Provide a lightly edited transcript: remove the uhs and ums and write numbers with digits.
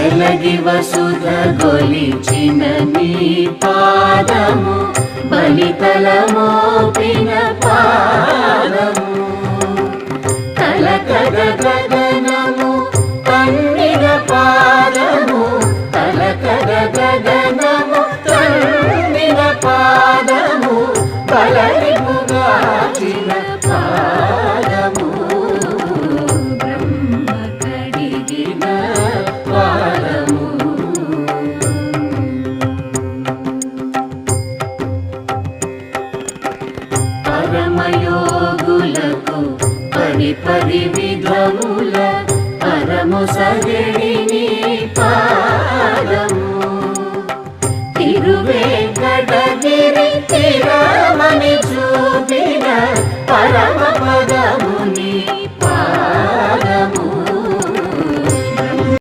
చెలగి వసుధ గొలిచిన నీ పాదము బలితల మోపిన పాదము తలకగ గగనము తన్నిన పాదము తలకగ గగనము తన్నిన పాదము బలరిపుగాచిన పాదము బ్రహ్మ కడిగిన పాదము పరమయోగులకు పది విధముల పరము సగడిని పాదము తిరువేంకటగిరి తిరమని చూపిన పరమ పదము